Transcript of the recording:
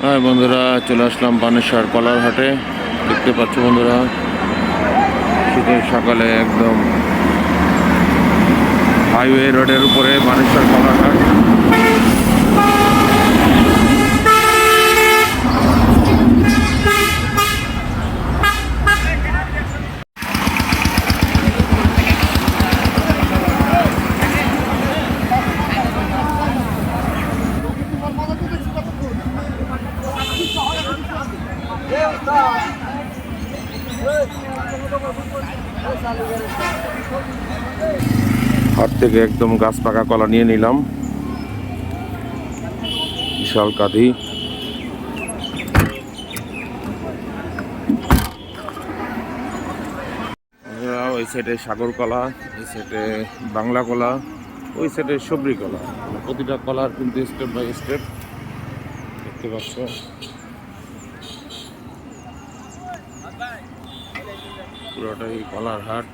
হ্যাঁ বন্ধুরা, চলে আসলাম বানেশ্বর কলার হাটে। দেখতে পাচ্ছ বন্ধুরা, শীতের সকালে একদম হাইওয়ে রোডের উপরে বানেশ্বর কলার হাট। হাট থেকে একদম গাছ পাকা কলা নিয়ে নিলাম, বিশাল কাঁধি। ওই সাইডে সাগর কলা, এই সাইডে বাংলা কলা, ওই সাইডে সবরি কলা। প্রতিটা কলার কিন্তু স্টেপ বাই স্টেপ দেখতে পাচ্ছ। পুরোটাই কলার হাট।